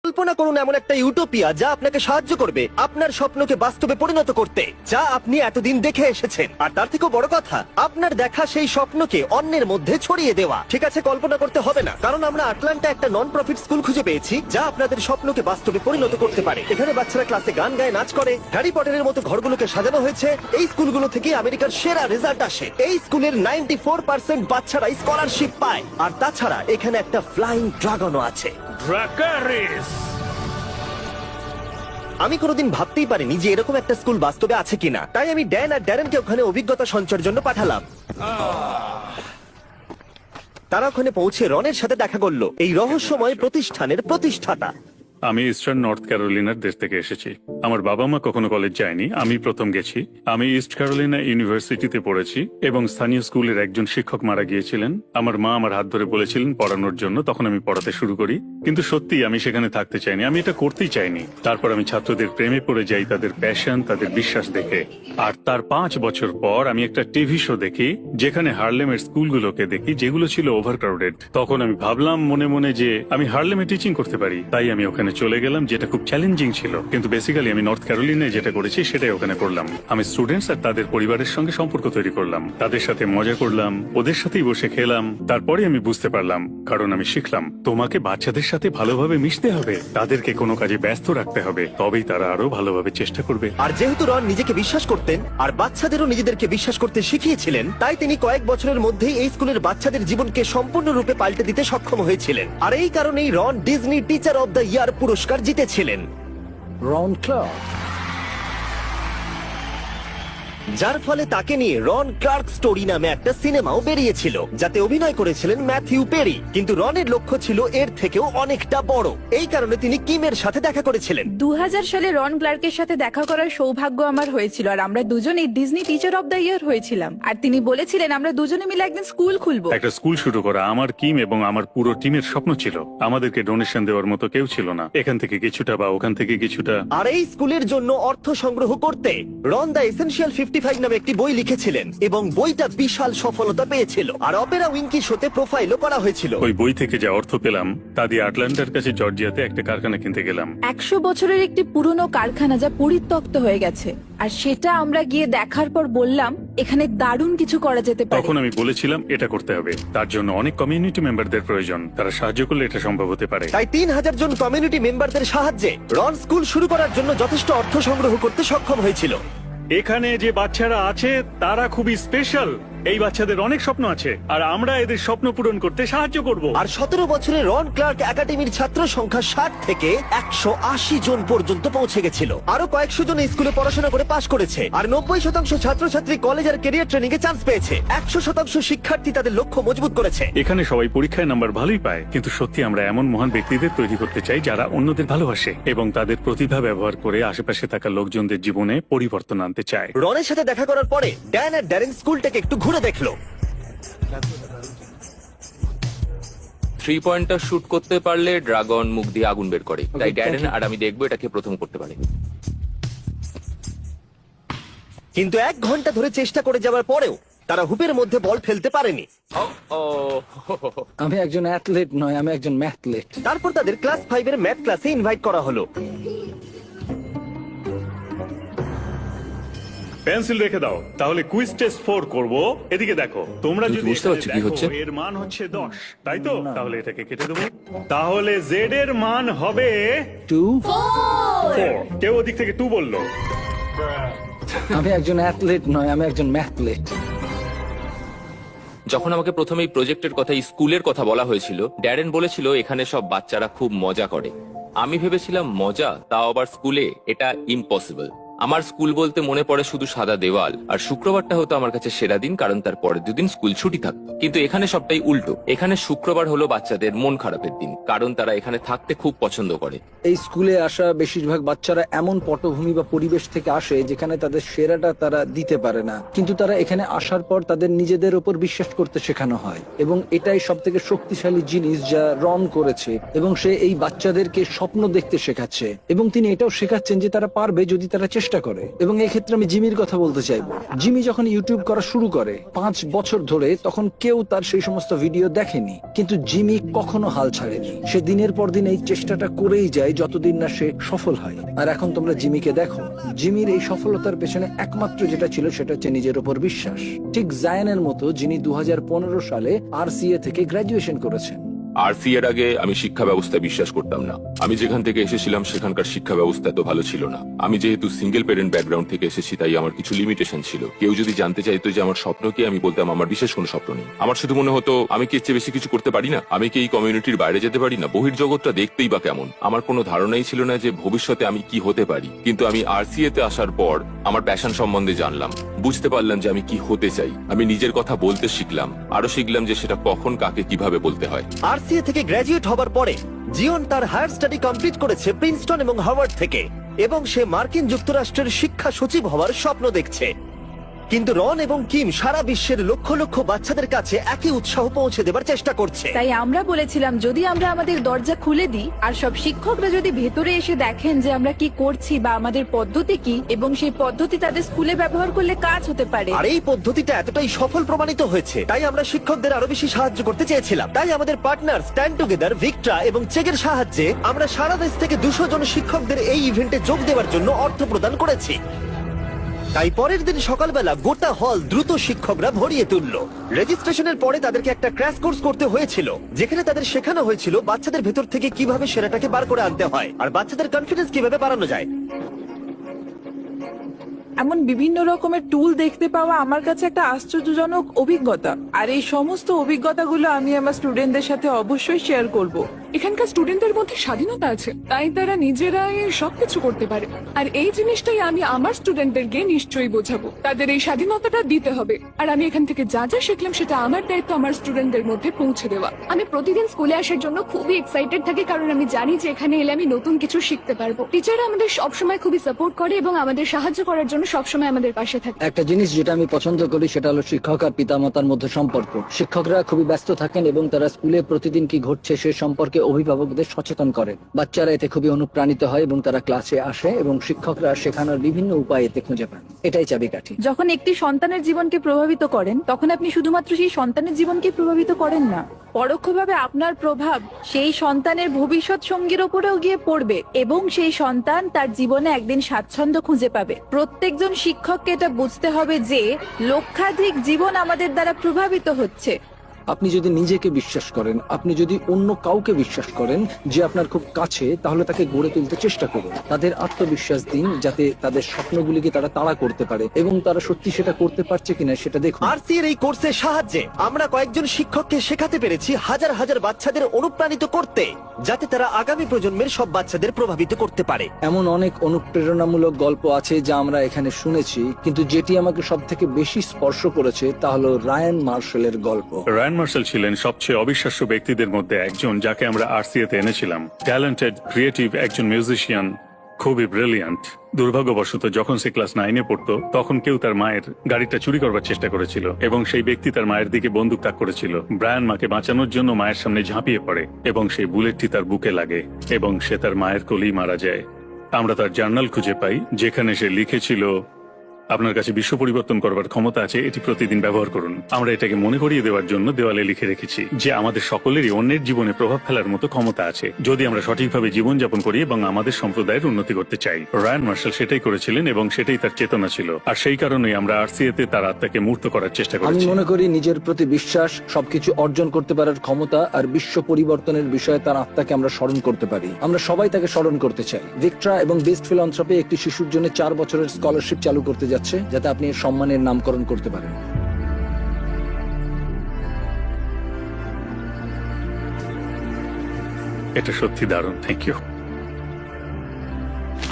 কল্পনা করুন এমন একটা ইউটোপিয়া যা আপনাকে সাহায্য করবে আপনার স্বপ্নকে বাস্তবে পরিণত করতে, যা আপনি এতদিন দেখে এসেছেন। আর তার থেকেও বড় কথা, আপনার দেখা সেই স্বপ্নকে অন্যের মধ্যে ছড়িয়ে দেওয়া। ঠিক আছে, কল্পনা করতে হবে না, কারণ আমরা আটলান্টা একটা নন প্রফিট স্কুল খুঁজে পেয়েছি যা আপনাদের স্বপ্নকে বাস্তবে পরিণত করতে পারে। এখানে বাচ্চারা ক্লাসে গান গায়, নাচ করে, হ্যারি পটারের মতো ঘরগুলোকে সাজানো হয়েছে। এই স্কুলগুলো থেকে আমেরিকার সেরা রেজাল্ট আসে। এই স্কুলের 94% বাচ্চারা স্কলারশিপ পায়। আর তাছাড়া এখানে একটা ফ্লাইং ড্রাগনও আছে। ড্রাকারিস! আমি কোনোদিন ভাবতেই পারিনি যে এরকম একটা স্কুল বাস্তবে আছে কিনা, তাই আমি ড্যান আর ড্যারেনকে ওখানে অভিজ্ঞতা সঞ্চয়ের জন্য পাঠালাম। তারা ওখানে পৌঁছে রনের সাথে দেখা করলো, এই রহস্যময় প্রতিষ্ঠানের প্রতিষ্ঠাতা। আমি ইস্টার্ন নর্থ ক্যারোলিনার দেশ থেকে এসেছি। আমার বাবা মা কখনো কলেজ যায়নি, আমি প্রথম গেছি। আমি ইস্ট ক্যারোলিনা ইউনিভার্সিটিতে পড়েছি এবং স্থানীয় স্কুলের একজন শিক্ষক মারা গিয়েছিলেন। আমার মা আমার হাত ধরে বলেছিলেন পড়ানোর জন্য, তখন আমি পড়াতে শুরু করি। কিন্তু সত্যি আমি সেখানে থাকতে চাইনি, আমি এটা করতেই চাইনি। তারপর আমি ছাত্রদের প্রেমে পড়ে যাই, তাদের প্যাশন, তাদের বিশ্বাস দেখে। আর তার 5 বছর পর আমি একটা টিভি শো দেখি যেখানে হার্লেমের স্কুলগুলোকে দেখি যেগুলো ছিল ওভারক্রাউডেড। তখন আমি ভাবলাম মনে মনে যে আমি হার্লেমে টিচিং করতে পারি, তাই আমি ওখানে চলে গেলাম, যেটা খুব চ্যালেঞ্জিং ছিল। কিন্তু বেসিক্যালি আমি নর্থ ক্যারোলিনায় যেটা করেছি সেটাই ওখানে করলাম। আমি স্টুডেন্টস আর তাদের পরিবারের সঙ্গে সম্পর্ক তৈরি করলাম, তাদের সাথে মজা করলাম, ওদের সাথেই বসে খেলাম। তারপরে আমি বুঝতে পারলাম, কারণ আমি শিখলাম তোমাকে বাচ্চাদের সাথে ভালোভাবে মিশতে হবে, তাদেরকে কোনো কাজে ব্যস্ত রাখতে হবে, তবেই তারা আরো ভালোভাবে চেষ্টা করবে। আর যেহেতু রন নিজেকে বিশ্বাস করতেন আর বাচ্চাদেরও নিজেদেরকে বিশ্বাস করতে শিখিয়েছিলেন, তাই তিনি কয়েক বছরের মধ্যেই এই স্কুলের বাচ্চাদের জীবনকে সম্পূর্ণরূপে পাল্টে দিতে সক্ষম হয়েছিলেন। আর এই কারণেই Ron Disney teacher of the year পুরস্কার জিতেছিলেন। Ron Clark. যার ফলে তাকে নিয়ে রন ক্লার্ক স্টোরি নামে একটা সিনেমাও বেরিয়েছিল, যাতে অভিনয় করেছিলেন ম্যাথিউ পেরি। কিন্তু রনের লক্ষ্য ছিল এর থেকেও অনেকটা বড়। এই কারণে তিনি কিমের সাথে দেখা করেছিলেন। 2000 সালে রন ক্লার্কের সাথে দেখা করার সৌভাগ্য আমার হয়েছিল, আর আমরা দুজনেই ডিজনি টিচার অব দ্য ইয়ার হয়েছিলাম। আর তিনি বলেছিলেন আমরা দুজনে মিলে একদিন স্কুল খুলবো। একটা স্কুল শুরু করা আমার কিম এবং আমার পুরো টিমের স্বপ্ন ছিল। আমাদেরকে ডোনেশন দেওয়ার মতো কেউ ছিল না, এখান থেকে কিছুটা বা ওখান থেকে কিছুটা। আর এই স্কুলের জন্য অর্থ সংগ্রহ করতে রন দ্য এসেনশিয়াল 55 নামে একটি বই লিখেছিলেন এবং বইটা বিশাল সফলতা পেয়েছিল। আর অপেরা উইঙ্কি শোতে প্রোফাইলও করা হয়েছিল। ওই বই থেকে যা অর্থ পেলাম তা দিয়ে আটলান্টার কাছে জর্জিয়াতে একটা কারখানা কিনতে গেলাম। 100 বছরের একটি পুরনো কারখানা যা পরিত্যক্ত হয়ে গেছে, আর সেটা আমরা গিয়ে দেখার পর বললাম এখানে দারুণ কিছু করা যেতে পারে। তখন আমি বলেছিলাম এটা করতে হবে, তার জন্য অনেক কমিউনিটি মেম্বারদের প্রয়োজন, তারা সাহায্য করলে এটা সম্ভব হতে পারে। তাই 3000 জন কমিউনিটি মেম্বারদের সাহায্যে রন স্কুল শুরু করার জন্য যথেষ্ট অর্থ সংগ্রহ করতে সক্ষম হয়েছিল। এখানে যে বাচ্চারা আছে তারা খুবই স্পেশাল। এই বাচ্চাদের অনেক স্বপ্ন আছে আর আমরা এদের স্বপ্ন পূরণ করতে সাহায্য করব। আর 17 বছরে রন ক্লার্ক একাডেমির ছাত্র সংখ্যা 60 থেকে 180 জন পর্যন্ত পৌঁছে গেছিল। আরো কয়েকশো জন স্কুলে পড়াশোনা করে পাশ করেছে, আর 90% ছাত্রছাত্রী কলেজ আর ক্যারিয়ার ট্রেনিং এ চান্স পেয়েছে। 100% শিক্ষার্থী তাদের লক্ষ্য মজবুত করেছে। এখানে সবাই পরীক্ষায় নাম্বার ভালোই পায়, কিন্তু সত্যি আমরা এমন মহান ব্যক্তিদের তৈরি করতে চাই যারা অন্যদের ভালোবাসে এবং তাদের প্রতিভা ব্যবহার করে আশেপাশে থাকা লোকজনদের জীবনে পরিবর্তন আনতে চায়। রনের সাথে দেখা করার পরে ড্যান আর ড্যারেন স্কুলটাকে একটু ঘুরে দেখলো। 3 পয়েন্টার শুট করতে পারলে ড্রাগন মুখ দিয়ে আগুন বের করে, তাই ড্যারেন আর আমি দেখবো এটাকে প্রথম করতে পারি। কিন্তু 1 ঘন্টা ধরে চেষ্টা করে যাওয়ার পরেও তারা হুপের মধ্যে বল ফেলতে পারেনি। ও আমি একজন অ্যাথলেট নয়, আমি একজন ম্যাথলেট। তারপর তাদের ক্লাস 5 এর ম্যাথ ক্লাসে ইনভাইট করা হলো। পেন্সিল রেখে দাও, তাহলে কুইজ টেস্ট 4 করব। এদিকে দেখো, তোমরা তুমি যদি বুঝতে পারছো কি দেখো, হচ্ছে? এর মান হচ্ছে 10, তাই তো? তাহলে এটাকে কেটে দেবো। তাহলে জেড এর মান হবে 2। 4। কেউ ওদিক থেকে 2 বললো। আমি একজন অ্যাথলেট নয়, আমি একজন ম্যাথলেট। যখন আমাকে প্রথমে এই প্রজেক্টের কথা, এই স্কুলের কথা বলা হয়েছিল, ড্যারেন বলেছিল এখানে সব বাচ্চারা খুব মজা করে। আমি ভেবেছিলাম মজা, তাও আবার স্কুলে, এটা ইম্পসিবল। আমার স্কুল বলতে মনে পড়ে শুধু সাদা দেওয়াল, আর শুক্রবারটা হতো আমার কাছে সেরা দিন, কারণ তার পরের 2 দিন স্কুল ছুটি থাকতো। কিন্তু এখানে সবটাই উল্টো। এখানে শুক্রবার হলো বাচ্চাদের মন খারাপের দিন, কারণ তারা এখানে থাকতে খুব পছন্দ করে। এই স্কুলে আসা বেশিরভাগ বাচ্চারা এমন পটভূমি বা পরিবেশ থেকে আসে যেখানে তাদের সেরাটা তারা দিতে পারে না, কিন্তু তারা এখানে আসার পর তাদের নিজেদের উপর বিশ্বাস করতে শেখানো হয়। এবং এটাই সব থেকে শক্তিশালী জিনিস যা রন করেছে, এবং সে এই বাচ্চাদেরকে স্বপ্ন দেখতে শেখাচ্ছে, এবং তিনি এটাও শেখাচ্ছেন যে তারা পারবে যদি তারা চেষ্টা চেষ্টা করে। এবং এই ক্ষেত্রে আমি জিমির কথা বলতে চাইবো। জিমি যখন ইউটিউব করা শুরু করে 5 বছর ধরে, তখন কেউ তার সেই সমস্ত ভিডিও দেখেনি, কিন্তু জিমি কখনো হাল ছাড়েনি। সে দিনের পর দিন এই চেষ্টাটা করেই যায় যতদিন না সে সফল হয়। আর এখন তোমরা জিমিকে দেখো, জিমির এই সফলতার পেছনে একমাত্র যেটা ছিল সেটা হচ্ছে নিজের উপর বিশ্বাস। ঠিক জায়ানের মতো, যিনি 2015 সালে RCA থেকে গ্রাজুয়েশন করেছেন। আরসি এর আগে আমি শিক্ষা ব্যবস্থায় বিশ্বাস করতাম না। আমি যেখান থেকে এসেছিলাম সেখানকার শিক্ষা ব্যবস্থা এত ভালো ছিল না। আমি যেহেতু সিঙ্গেল প্যারেন্ট ব্যাকগ্রাউন্ড থেকে এসেছি, তাই আমার কিছু লিমিটেশন ছিল। কেউ যদি জানতে চাইতো যে আমার স্বপ্ন কি, আমি বলতাম আমার বিশেষ কোনো স্বপ্ন নেই। আমার শুধু মনে হতো আমি কি এর চেয়ে বেশি কিছু করতে পারি না, আমি কি এই কমিউনিটির বাইরে যেতে পারি না, বহির্জগৎটা দেখতেই বা কেমন। আমার কোনো ধারণাই ছিল না যে ভবিষ্যতে আমি কি হতে পারি। কিন্তু আমি RCA তে আসার পর আমার প্যাশন সম্বন্ধে জানলাম, বুঝতে পারলাম যে আমি কি হতে চাই। আমি নিজের কথা বলতে শিখলাম, আরো শিখলাম যে সেটা কখন কাকে কিভাবে বলতে হয়। RCA থেকে গ্র্যাজুয়েট হবার পরে জিওন তার হায়ার স্টাডি কমপ্লিট করেছে প্রিন্সটন এবং হার্ভার্ড থেকে, এবং সে মার্কিন যুক্তরাষ্ট্রের শিক্ষা সচিব হওয়ার স্বপ্ন দেখছে। কিন্তু রন এবং কিম সারা বিশ্বের লক্ষ লক্ষ বাচ্চাদের কাছে একই উৎসাহ পৌঁছে দেবার চেষ্টা করছে। তাই আমরা বলেছিলাম, যদি আমরা আমাদের দরজা খুলে দিই আর সব শিক্ষকরা যদি ভেতরে এসে দেখেন যে আমরা কি করছি বা আমাদের পদ্ধতি কি, এবং সেই পদ্ধতি তাদের স্কুলে ব্যবহার করলে কাজ হতে পারে। আর এই পদ্ধতিটা এতটাই সফল প্রমাণিত হয়েছে, তাই আমরা শিক্ষকদের আরো বেশি সাহায্য করতে চেয়েছিলাম। তাই আমাদের পার্টনার স্ট্যান্ড টুগেদার, ভিক্টরা এবং চেকের সাহায্যে আমরা সারা দেশ থেকে 200 জন শিক্ষকদের এই ইভেন্টে যোগ দেওয়ার জন্য অর্থ প্রদান করেছি। তাই পরের দিন সকালবেলা গোটা হল দ্রুত শিক্ষকরা ভরিয়ে তুলল। রেজিস্ট্রেশনের পরে তাদেরকে একটা ক্র্যাশ কোর্স করতে হয়েছিল, যেখানে তাদের শেখানো হয়েছিল বাচ্চাদের ভেতর থেকে কিভাবে সেরাটাকে বার করে আনতে হয় আর বাচ্চাদের কনফিডেন্স কিভাবে বাড়ানো যায়। এমন বিভিন্ন রকমের টুল দেখতে পাওয়া আমার কাছে একটা আশ্চর্যজনক অভিজ্ঞতা। আর এই সমস্ত অভিজ্ঞতাগুলো আমি আমার স্টুডেন্টদের সাথে অবশ্যই শেয়ার করব। এখানকার স্টুডেন্টদের মধ্যে স্বাধীনতা আছে, তাই তারা নিজেরাই সবকিছু করতে পারে। আর এই জিনিসটাই আমি আমার স্টুডেন্টদেরকে নিশ্চয়ই বোঝাবো, তাদের এই স্বাধীনতাটা দিতে হবে। আর আমি এখান থেকে যা যা শিখলাম সেটা আমার দায়িত্ব আমার স্টুডেন্টদের মধ্যে পৌঁছে দেওয়া। আমি প্রতিদিন স্কুলে আসার জন্য খুবই এক্সাইটেড থাকি, কারণ আমি জানি যে এখানে এলে আমি নতুন কিছু শিখতে পারবো। টিচাররা আমাদের সবসময় খুবই সাপোর্ট করে এবং আমাদের সাহায্য করার জন্য সবসময় আমাদের পাশে থাকে। একটা জিনিস যেটা আমি পছন্দ করি সেটা হলো শিক্ষক আর পিতামাতার মধ্যে সম্পর্ক। শিক্ষকরা খুবই ব্যস্ত থাকেন এবং তারা স্কুলে প্রতিদিন কি ঘটছে সে সম্পর্কে অভিভাবকদের সচেতন করেন। বাচ্চারা এতে খুবই অনুপ্রাণিত হয় এবং তারা ক্লাসে আসে এবং শিক্ষকরা শেখানোর বিভিন্ন উপায় এতে খুঁজে পান। এটাই চাবিকাঠি। যখন একটি সন্তানের জীবনকে প্রভাবিত করেন, তখন আপনি শুধুমাত্র সেই সন্তানের জীবনকে প্রভাবিত করেন না, পরোক্ষভাবে আপনার প্রভাব সেই সন্তানের ভবিষ্যৎ সঙ্গীর ওপরেও গিয়ে পড়বে এবং সেই সন্তান তার জীবনে একদিন স্বাচ্ছন্দ্য খুঁজে পাবে। প্রত্যেকজন শিক্ষককে এটা বুঝতে হবে যে লক্ষাধিক জীবন আমাদের দ্বারা প্রভাবিত হচ্ছে। আপনি যদি নিজেকে বিশ্বাস করেন, আপনি যদি অন্য কাউকে বিশ্বাস করেন যে আপনার খুব কাছে, তাহলে তাকে গড়ে তুলতে চেষ্টা করুন। তাদের আত্মবিশ্বাস দিন যাতে তাদের স্বপ্নগুলিকে তারা তাড়া করতে পারে এবং তারা সত্যি সেটা করতে পারছে কিনা সেটা দেখুন। RCA এর এই কোর্সের সাহায্যে আমরা কয়েকজন শিক্ষককে শেখাতে পেরেছি হাজার হাজার বাচ্চাদের অনুপ্রাণিত করতে, যাতে তারা আগামী প্রজন্মের সব বাচ্চাদের প্রভাবিত করতে পারে। এমন অনেক অনুপ্রেরণামূলক গল্প আছে যা আমরা এখানে শুনেছি, কিন্তু যেটি আমাকে সব থেকে বেশি স্পর্শ করেছে তা হলো রায়ান মার্শালের গল্প। রায়ান মার্শাল ছিলেন সবচেয়ে অবিশ্বাস্য ব্যক্তিদের মধ্যে একজন, যাকে আমরা RCA তে এনেছিলাম। ট্যালেন্টেড, ক্রিয়েটিভ একজন মিউজিশিয়ান, খুবই ব্রিলিয়ান্ট। দুর্ভাগ্যবশত যখন সে ক্লাস 9-এ পড়তো, তখন কেউ তার মায়ের গাড়িটা চুরি করবার চেষ্টা করেছিল এবং সেই ব্যক্তি তার মায়ের দিকে বন্দুক তাক করেছিল। ব্রায়ান মাকে বাঁচানোর জন্য মায়ের সামনে ঝাঁপিয়ে পড়ে এবং সেই বুলেটটি তার বুকে লাগে এবং সে তার মায়ের কোলেই মারা যায়। আমরা তার জার্নাল খুঁজে পাই যেখানে সে লিখেছিল, আপনার কাছে বিশ্ব পরিবর্তন করবার ক্ষমতা আছে, এটি প্রতিদিন ব্যবহার করুন। আমরা এটাকে মনে করিয়ে দেওয়ার জন্য দেওয়ালে লিখে রেখেছি যে আমাদের সকলেরই অন্যের জীবনে প্রভাব ফেলার মতো ক্ষমতা আছে, যদি আমরা সঠিকভাবে জীবনযাপন করি এবং আমাদের সম্প্রদায়ের উন্নতি করতে চাই। রায়ান মার্শাল সেটাই করেছিলেন এবং সেটাই তার চেতনা ছিল। আর সেই কারণেই আমরা RCA তে তার আত্মাকে মূর্ত করার চেষ্টা আমি করেছি। মনে করি নিজের প্রতি বিশ্বাস, সবকিছু অর্জন করতে পারার ক্ষমতা আর বিশ্ব পরিবর্তনের বিষয়ে তার আত্মাকে আমরা স্মরণ করতে পারি। আমরা সবাই তাকে স্মরণ করতে চাই। ভিক্টরা এবং বেস্ট ফিলান্থ্রপি একটি শিশুর জন্য 4 বছরের স্কলারশিপ চালু করতে যাচ্ছে, যাতে আপনি এর সম্মানের নামকরণ করতে পারেন। এটা সত্যি দারুণ, থ্যাংক ইউ।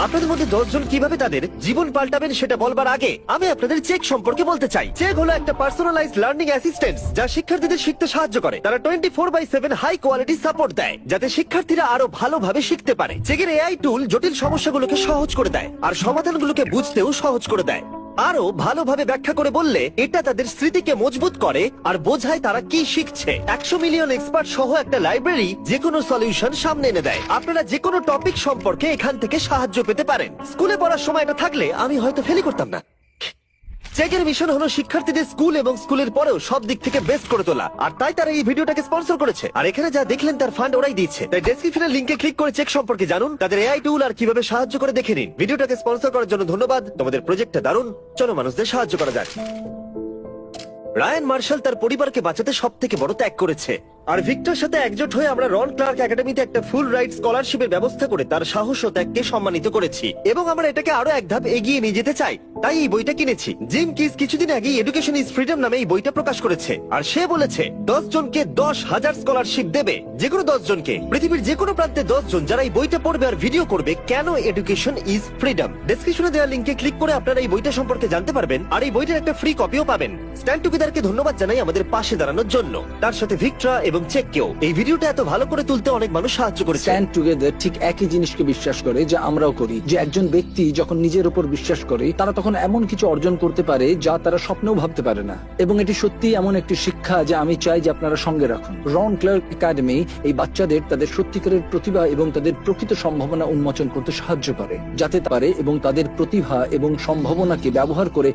আপনাদের মধ্যে 10 জন কিভাবে তাদের জীবন পাল্টাবেন সেটা বলবার আগে আমি আপনাদের চেক সম্পর্কে বলতে চাই। চেক হলো একটা পার্সোনালাইজড লার্নিং অ্যাসিস্ট্যান্ট যা শিক্ষার্থীদের শিখতে সাহায্য করে। তারা 24/7 হাই কোয়ালিটি সাপোর্ট দেয় যাতে শিক্ষার্থীরা আরো ভালোভাবে শিখতে পারে। চেকের AI টুল জটিল সমস্যাগুলোকে সহজ করে দেয় আর সমাধানগুলোকে বুঝতেও সহজ করে দেয়। আরো ভালোভাবে ব্যাখ্যা করে বললে এটা তাদের স্মৃতিকে মজবুত করে আর বোঝায় তারা কি শিখছে। 100 মিলিয়ন এক্সপার্ট সহ একটা লাইব্রেরি যে কোনো সলিউশন সামনে এনে দেয়। আপনারা যে কোনো টপিক সম্পর্কে এখান থেকে সাহায্য পেতে পারেন। স্কুলে পড়ার সময় এটা থাকলে আমি হয়তো ফেলই করতাম না। চেকের মিশন হলো শিক্ষার্থীদের স্কুল এবং স্কুলের পরেও সব দিক থেকে বেস্ট করে তোলা, আর তাই তারা এই ভিডিওটাকে স্পন্সর করেছে। আর এখানে যা দেখলেন তার ফান্ড ওরাই দিচ্ছে। তাই ডেসক্রিপশনের লিংকে ক্লিক করে চেক সম্পর্কে জানুন, তাদের এআই টুল আর কিভাবে সাহায্য করে দেখে নিন। ভিডিওটাকে স্পন্সর করার জন্য ধন্যবাদ। তোমাদের প্রজেক্টটা দারুণ, চলো মানুষদের সাহায্য করা যাক। রায়ান মার্শাল তার পরিবারকে বাঁচাতে সব থেকে বড় ত্যাগ করেছে, আর ভিক্টর সাথে একজোট হয়ে আমরা রন ক্লার্ক একাডেমিতে একটা ফুল রাইট স্কলারশিপের ব্যবস্থা করে তার সাহস ও ত্যাগকে সম্মানিত করেছি, এবং আমরা এটাকে আরো এক ধাপ এগিয়ে নিয়ে যেতে চাই। তাই এই বইটা কিনেছি। জিম কিস কিছুদিন আগে এডুকেশন ইজ ফ্রিডম নামে এই বইটা প্রকাশ করেছে, আর সে বলেছে 10 জনকে 10,000 স্কলারশিপ দেবে, যে কোনো 10 জনকে, পৃথিবীর যে কোনো প্রান্তে 10 জন যারা এই বইটা পড়বে আর ভিডিও করবে কেন এডুকেশন ইজ ফ্রিডম। ডেসক্রিপশনে দেওয়া লিংকে ক্লিক করে আপনারা এই বইটা সম্পর্কে জানতে পারবেন, আর এই বইটার একটা ফ্রি কপিও পাবেন। স্ট্যান্ড টুগেদারকে ধন্যবাদ জানাই আমাদের পাশে দাঁড়ানোর জন্য, তার সাথে ভিক্টরা এবং চেককেও। এই ভিডিওটা এত ভালো করে তুলতে অনেক মানুষ সাহায্য করেছে। স্ট্যান্ড টুগেদার ঠিক একই জিনিসকে বিশ্বাস করে যা আমরাও করি, যে একজন ব্যক্তি যখন নিজের উপর বিশ্বাস করে তারা তখন এমন কিছু অর্জন করতে পারে যা তারা স্বপ্নেও ভাবতে পারে না। এবং এটি সত্যি এমন একটি শিক্ষা যা আমি চাই যে আপনারা সঙ্গে রাখুন। রন ক্লার্ক একাডেমি এই বাচ্চাদের তাদের সত্যিকারের প্রতিভা এবং তাদের প্রকৃত সম্ভাবনা উন্মোচন করতে সাহায্য করে, যাতে পারে এবং তাদের প্রতিভা এবং সম্ভাবনাকে ব্যবহার করে